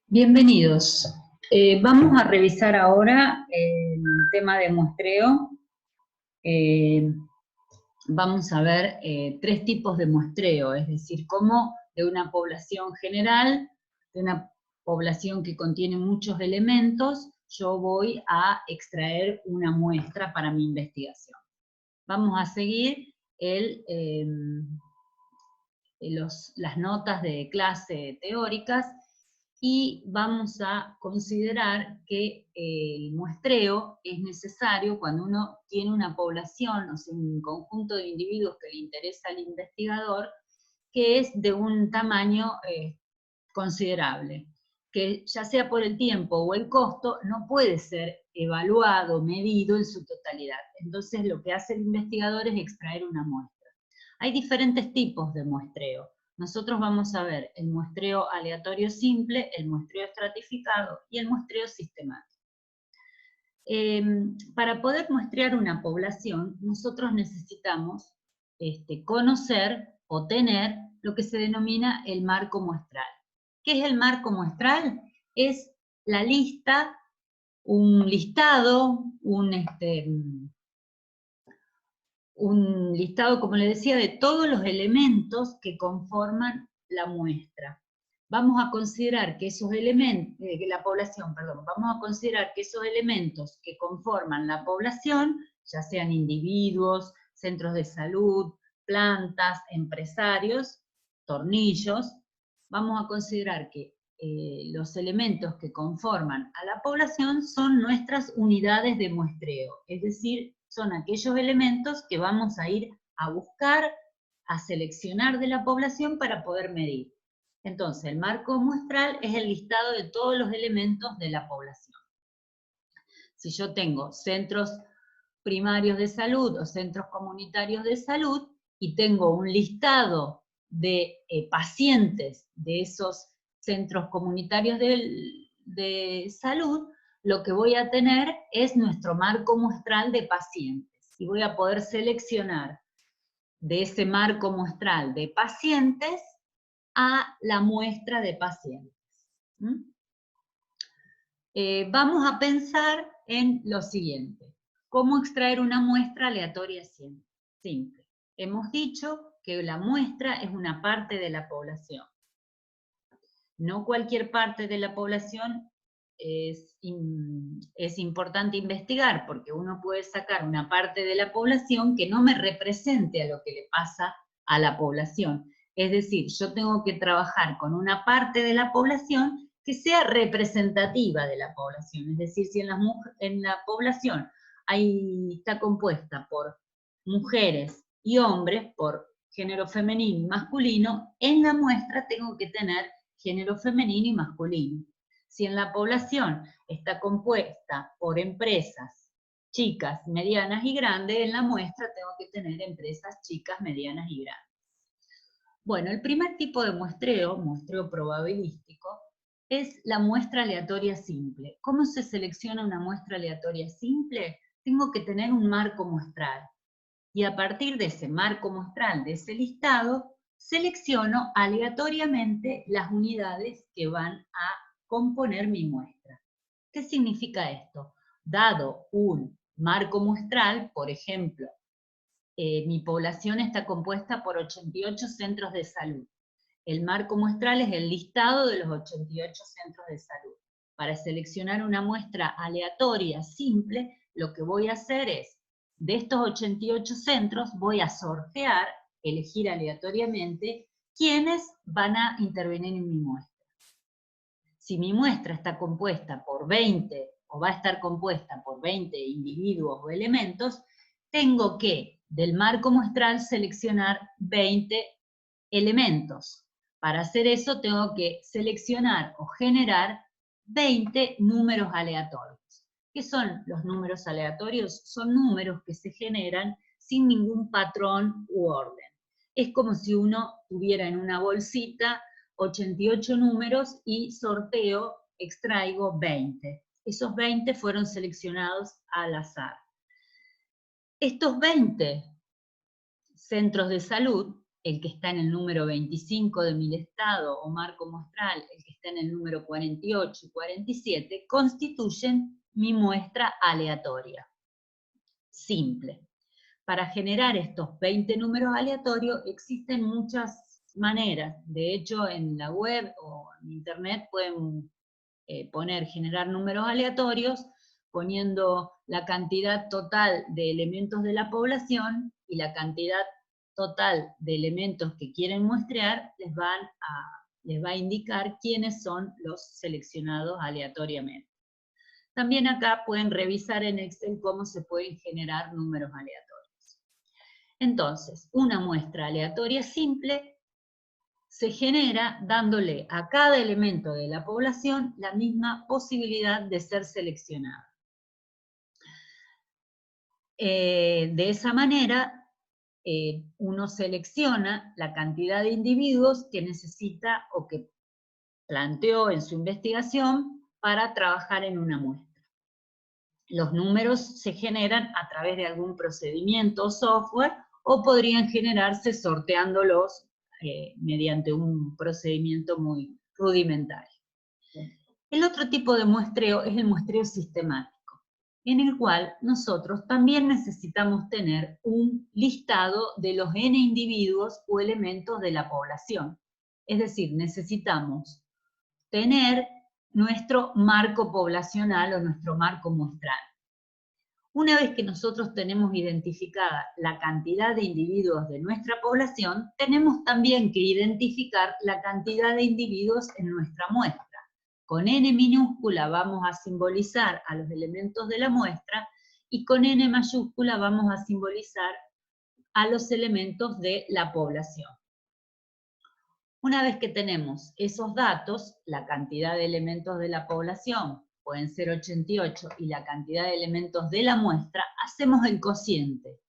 Bienvenidos. Vamos a revisar ahora el tema de muestreo. Eh, Vamos a ver tres tipos de muestreo, es decir, cómo de una población general, de una población que contiene muchos elementos, yo voy a extraer una muestra para mi investigación. Vamos a seguir las notas de clase teóricas y vamos a considerar que el muestreo es necesario cuando uno tiene una población, o sea, un conjunto de individuos que le interesa al investigador, que es de un tamaño considerable, que ya sea por el tiempo o el costo, no puede ser evaluado, medido en su totalidad. Entonces lo que hace el investigador es extraer una muestra. Hay diferentes tipos de muestreo. Nosotros vamos a ver el muestreo aleatorio simple, el muestreo estratificado y el muestreo sistemático. Para poder muestrear una población, nosotros necesitamos conocer o tener lo que se denomina el marco muestral. ¿Qué es el marco muestral? Es la lista, un listado, un listado, como le decía, de todos los elementos que conforman la muestra. Vamos a considerar que esos elementos, vamos a considerar que esos elementos que conforman la población, ya sean individuos, centros de salud, plantas, empresarios, tornillos, vamos a considerar que los elementos que conforman a la población son nuestras unidades de muestreo, es decir, son aquellos elementos que vamos a ir a buscar, a seleccionar de la población para poder medir. Entonces, el marco muestral es el listado de todos los elementos de la población. Si yo tengo centros primarios de salud o centros comunitarios de salud y tengo un listado de pacientes de esos centros comunitarios de salud, lo que voy a tener es nuestro marco muestral de pacientes. Y voy a poder seleccionar de ese marco muestral de pacientes a la muestra de pacientes. Vamos a pensar en lo siguiente. ¿Cómo extraer una muestra aleatoria simple? Hemos dicho que la muestra es una parte de la población. No cualquier parte de la población es importante investigar, porque uno puede sacar una parte de la población que no me represente a lo que le pasa a la población. Es decir, yo tengo que trabajar con una parte de la población que sea representativa de la población. Es decir, si en la población está compuesta por mujeres y hombres, por género femenino y masculino, en la muestra tengo que tener género femenino y masculino. Si en la población está compuesta por empresas chicas, medianas y grandes, en la muestra tengo que tener empresas chicas, medianas y grandes. Bueno, el primer tipo de muestreo probabilístico, es la muestra aleatoria simple. ¿Cómo se selecciona una muestra aleatoria simple? Tengo que tener un marco muestral. Y a partir de ese marco muestral, de ese listado, selecciono aleatoriamente las unidades que van a componer mi muestra. ¿Qué significa esto? Dado un marco muestral, por ejemplo, mi población está compuesta por 88 centros de salud. El marco muestral es el listado de los 88 centros de salud. Para seleccionar una muestra aleatoria, simple, lo que voy a hacer es, de estos 88 centros, voy a sortear, elegir aleatoriamente, quiénes van a intervenir en mi muestra. Si mi muestra está compuesta por 20, o va a estar compuesta por 20 individuos o elementos, tengo que, del marco muestral, seleccionar 20 elementos. Para hacer eso tengo que seleccionar o generar 20 números aleatorios. ¿Qué son los números aleatorios? Son números que se generan sin ningún patrón u orden. Es como si uno tuviera en una bolsita 88 números y sorteo, extraigo 20. Esos 20 fueron seleccionados al azar. Estos 20 centros de salud el que está en el número 25 de mi listado o marco muestral, el que está en el número 48 y 47, constituyen mi muestra aleatoria. Simple. Para generar estos 20 números aleatorios existen muchas maneras. De hecho, en la web o en internet pueden poner generar números aleatorios poniendo la cantidad total de elementos de la población y la cantidad total de elementos que quieren muestrear, les va a indicar quiénes son los seleccionados aleatoriamente. También acá pueden revisar en Excel cómo se pueden generar números aleatorios. Entonces, una muestra aleatoria simple se genera dándole a cada elemento de la población la misma posibilidad de ser seleccionado. De esa manera, uno selecciona la cantidad de individuos que necesita o que planteó en su investigación para trabajar en una muestra. Los números se generan a través de algún procedimiento o software o podrían generarse sorteándolos mediante un procedimiento muy rudimentario. El otro tipo de muestreo es el muestreo sistemático, en el cual nosotros también necesitamos tener un listado de los n individuos o elementos de la población. Es decir, necesitamos tener nuestro marco poblacional o nuestro marco muestral. Una vez que nosotros tenemos identificada la cantidad de individuos de nuestra población, tenemos también que identificar la cantidad de individuos en nuestra muestra. Con n minúscula vamos a simbolizar a los elementos de la muestra y con n mayúscula vamos a simbolizar a los elementos de la población. Una vez que tenemos esos datos, la cantidad de elementos de la población, pueden ser 88, y la cantidad de elementos de la muestra, hacemos el cociente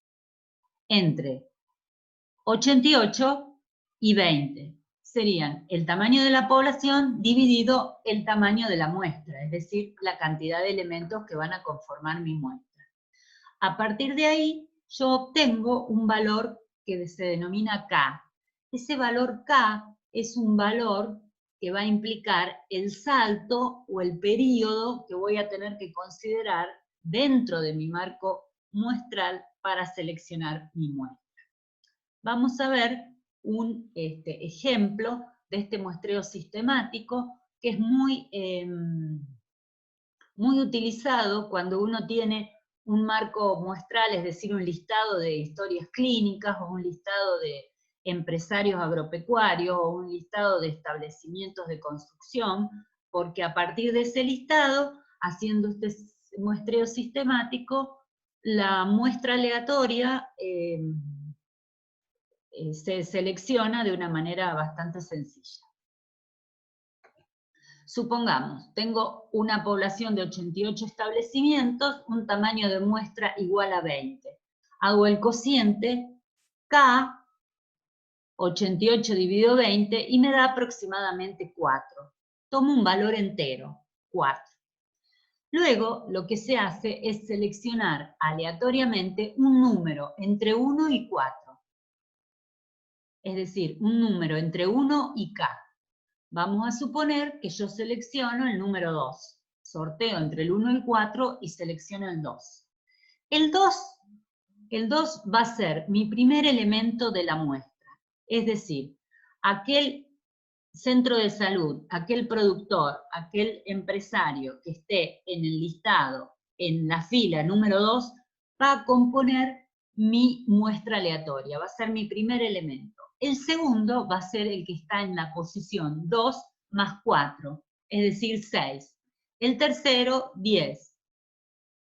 entre 88 y 20. Serían el tamaño de la población dividido el tamaño de la muestra, es decir, la cantidad de elementos que van a conformar mi muestra. A partir de ahí, yo obtengo un valor que se denomina K. Ese valor K es un valor que va a implicar el salto o el periodo que voy a tener que considerar dentro de mi marco muestral para seleccionar mi muestra. Vamos a ver un ejemplo de este muestreo sistemático que es muy utilizado cuando uno tiene un marco muestral, es decir, un listado de historias clínicas o un listado de empresarios agropecuarios o un listado de establecimientos de construcción, porque a partir de ese listado, haciendo este muestreo sistemático, la muestra aleatoria se selecciona de una manera bastante sencilla. Supongamos, tengo una población de 88 establecimientos, un tamaño de muestra igual a 20. Hago el cociente K, 88 dividido 20, y me da aproximadamente 4. Tomo un valor entero, 4. Luego, lo que se hace es seleccionar aleatoriamente un número entre 1 y 4. Es decir, un número entre 1 y K. Vamos a suponer que yo selecciono el número 2. Sorteo entre el 1 y el 4 y selecciono el 2. El 2 va a ser mi primer elemento de la muestra. Es decir, aquel centro de salud, aquel productor, aquel empresario que esté en el listado, en la fila número 2, va a componer mi muestra aleatoria, va a ser mi primer elemento. El segundo va a ser el que está en la posición 2 más 4, es decir, 6. El tercero, 10.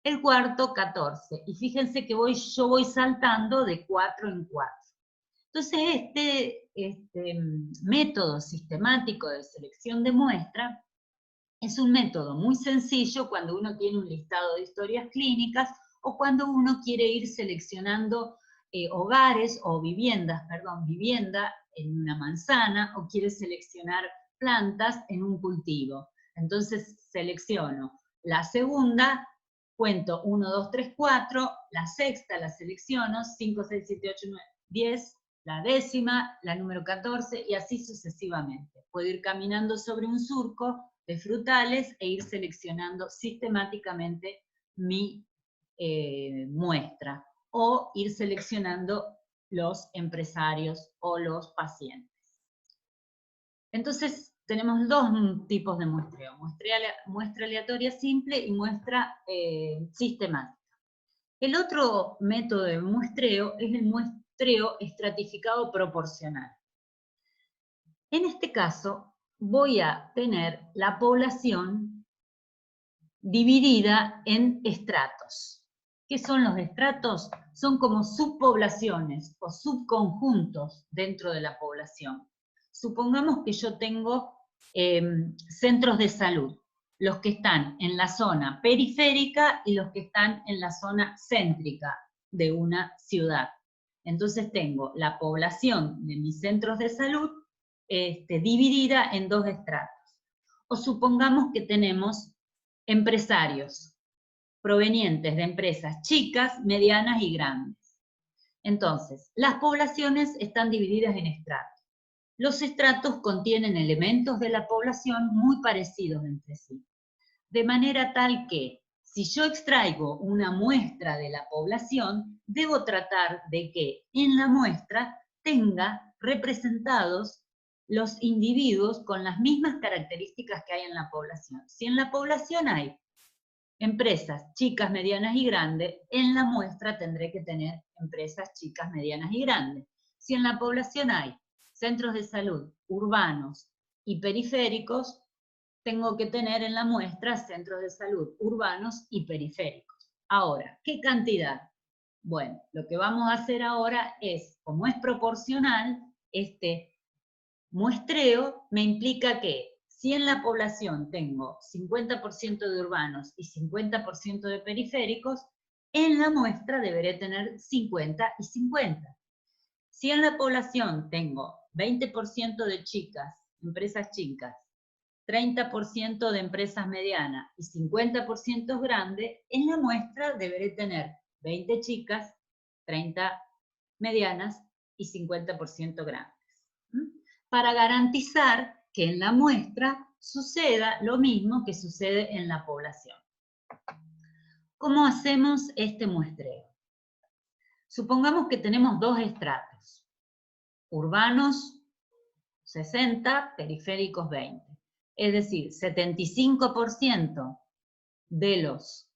El cuarto, 14. Y fíjense que yo voy saltando de 4 en 4. Entonces, este método sistemático de selección de muestra es un método muy sencillo cuando uno tiene un listado de historias clínicas o cuando uno quiere ir seleccionando hogares o vivienda en una manzana o quiere seleccionar plantas en un cultivo. Entonces selecciono la segunda, cuento 1, 2, 3, 4, la sexta la selecciono, 5, 6, 7, 8, 9, 10, la décima, la número 14, y así sucesivamente. Puedo ir caminando sobre un surco de frutales e ir seleccionando sistemáticamente mi muestra, o ir seleccionando los empresarios o los pacientes. Entonces, tenemos dos tipos de muestreo: muestra aleatoria simple y muestra sistemática. El otro método de muestreo es el muestreo estratificado proporcional. En este caso, voy a tener la población dividida en estratos. ¿Qué son los estratos? Son como subpoblaciones o subconjuntos dentro de la población. Supongamos que yo tengo centros de salud, los que están en la zona periférica y los que están en la zona céntrica de una ciudad. Entonces tengo la población de mis centros de salud dividida en dos estratos. O supongamos que tenemos empresarios provenientes de empresas chicas, medianas y grandes. Entonces, las poblaciones están divididas en estratos. Los estratos contienen elementos de la población muy parecidos entre sí, de manera tal que, si yo extraigo una muestra de la población, debo tratar de que en la muestra tenga representados los individuos con las mismas características que hay en la población. Si en la población hay empresas chicas, medianas y grandes, en la muestra tendré que tener empresas chicas, medianas y grandes. Si en la población hay centros de salud urbanos y periféricos, tengo que tener en la muestra centros de salud urbanos y periféricos. Ahora, ¿qué cantidad? Bueno, lo que vamos a hacer ahora es, como es proporcional, este muestreo me implica que si en la población tengo 50% de urbanos y 50% de periféricos, en la muestra deberé tener 50 y 50. Si en la población tengo 20% de chicas, empresas chicas, 30% de empresas medianas y 50% grandes, en la muestra deberé tener 20 chicas, 30 medianas y 50% grandes. Para garantizar que en la muestra suceda lo mismo que sucede en la población. ¿Cómo hacemos este muestreo? Supongamos que tenemos dos estratos, urbanos 60, periféricos 20. Es decir, 75% de los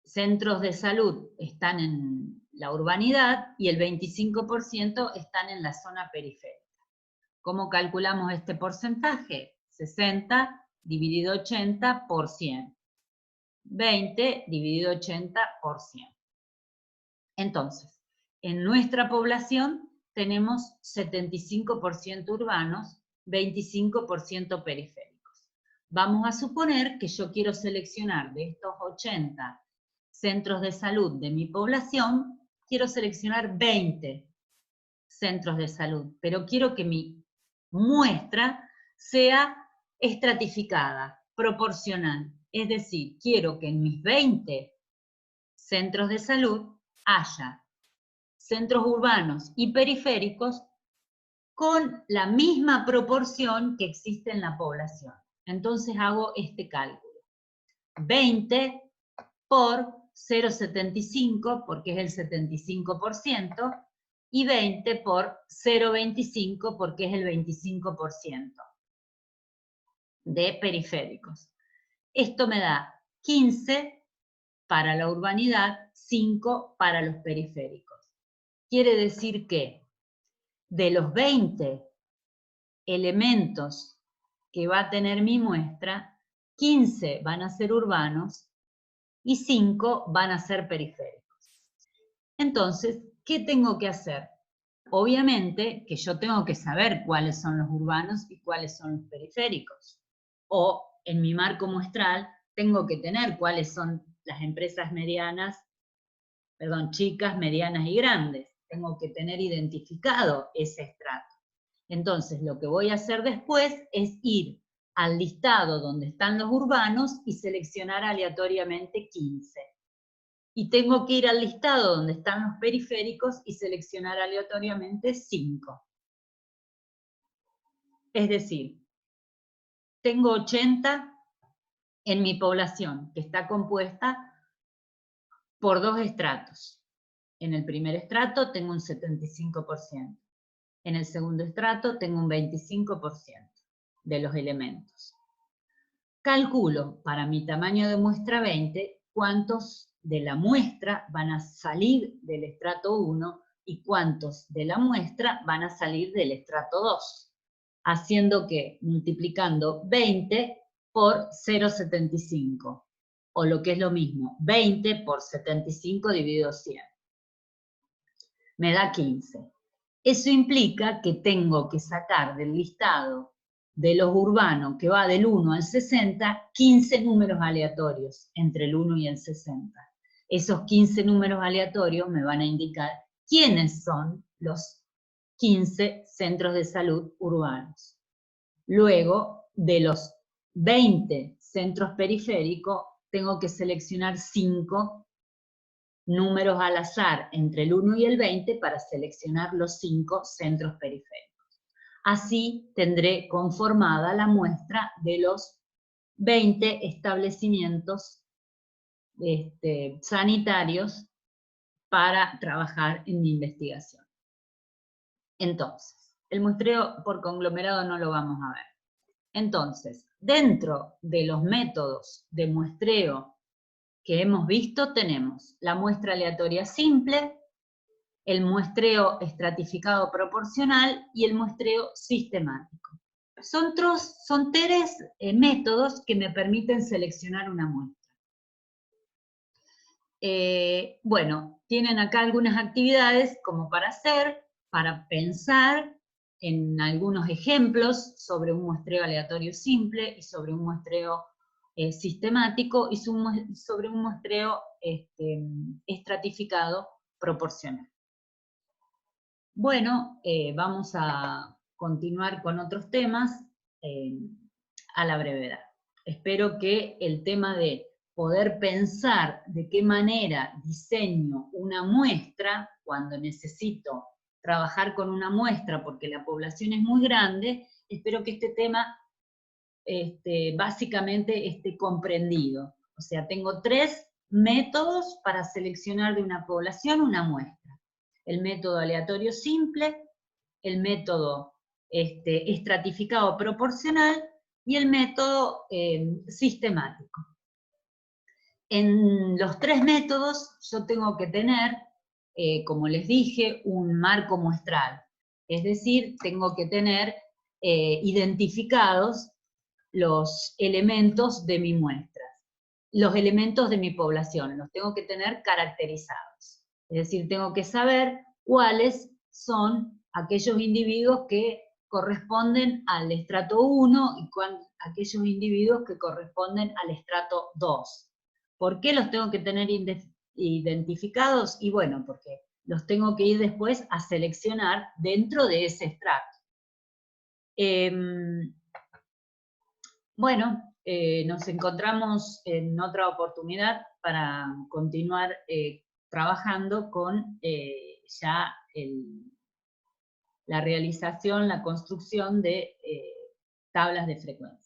centros de salud están en la urbanidad y el 25% están en la zona periférica. ¿Cómo calculamos este porcentaje? 60 dividido 80 por 100. 20 dividido 80 por 100. Entonces, en nuestra población tenemos 75% urbanos, 25% periféricos. Vamos a suponer que yo quiero seleccionar de estos 80 centros de salud de mi población, quiero seleccionar 20 centros de salud, pero quiero que mi muestra sea estratificada, proporcional. Es decir, quiero que en mis 20 centros de salud haya centros urbanos y periféricos con la misma proporción que existe en la población. Entonces hago este cálculo. 20 por 0,75, porque es el 75%, y 20 por 0,25, porque es el 25% de periféricos. Esto me da 15 para la urbanidad, 5 para los periféricos. Quiere decir que de los 20 elementos que va a tener mi muestra, 15 van a ser urbanos y 5 van a ser periféricos. Entonces, ¿qué tengo que hacer? Obviamente que yo tengo que saber cuáles son los urbanos y cuáles son los periféricos. O en mi marco muestral tengo que tener cuáles son las empresas chicas, medianas y grandes. Tengo que tener identificado ese estrato. Entonces, lo que voy a hacer después es ir al listado donde están los urbanos y seleccionar aleatoriamente 15. y tengo que ir al listado donde están los periféricos y seleccionar aleatoriamente 5. Es decir, tengo 80 en mi población, que está compuesta por 2 estratos. En el primer estrato tengo un 75%. En el segundo estrato tengo un 25% de los elementos. Calculo para mi tamaño de muestra 20 cuántos de la muestra van a salir del estrato 1 y cuántos de la muestra van a salir del estrato 2, haciendo que multiplicando 20 por 0,75, o lo que es lo mismo, 20 por 75 dividido 100. Me da 15. Eso implica que tengo que sacar del listado de los urbanos, que va del 1 al 60, 15 números aleatorios entre el 1 y el 60. Esos 15 números aleatorios me van a indicar quiénes son los 15 centros de salud urbanos. Luego, de los 20 centros periféricos, tengo que seleccionar 5 números al azar entre el 1 y el 20 para seleccionar los 5 centros periféricos. Así tendré conformada la muestra de los 20 establecimientos sanitarios para trabajar en mi investigación. Entonces, el muestreo por conglomerado no lo vamos a ver. Entonces, dentro de los métodos de muestreo que hemos visto, tenemos la muestra aleatoria simple, el muestreo estratificado proporcional y el muestreo sistemático. Son 3 métodos que me permiten seleccionar una muestra. Bueno, tienen acá algunas actividades como para hacer, para pensar en algunos ejemplos sobre un muestreo aleatorio simple y sobre un muestreo sistemático y sobre un muestreo estratificado proporcional. Bueno, vamos a continuar con otros temas a la brevedad. Espero que el tema de poder pensar de qué manera diseño una muestra cuando necesito trabajar con una muestra porque la población es muy grande, espero que este tema básicamente esté comprendido. O sea, tengo 3 métodos para seleccionar de una población una muestra. El método aleatorio simple, el método estratificado proporcional y el método sistemático. En los 3 métodos yo tengo que tener, como les dije, un marco muestral. Es decir, tengo que tener identificados los elementos de mi muestra, los elementos de mi población, los tengo que tener caracterizados. Es decir, tengo que saber cuáles son aquellos individuos que corresponden al estrato 1 y aquellos individuos que corresponden al estrato 2. ¿Por qué los tengo que tener identificados? Y bueno, porque los tengo que ir después a seleccionar dentro de ese estrato. Bueno, nos encontramos en otra oportunidad para continuar trabajando con ya la realización, la construcción de tablas de frecuencia.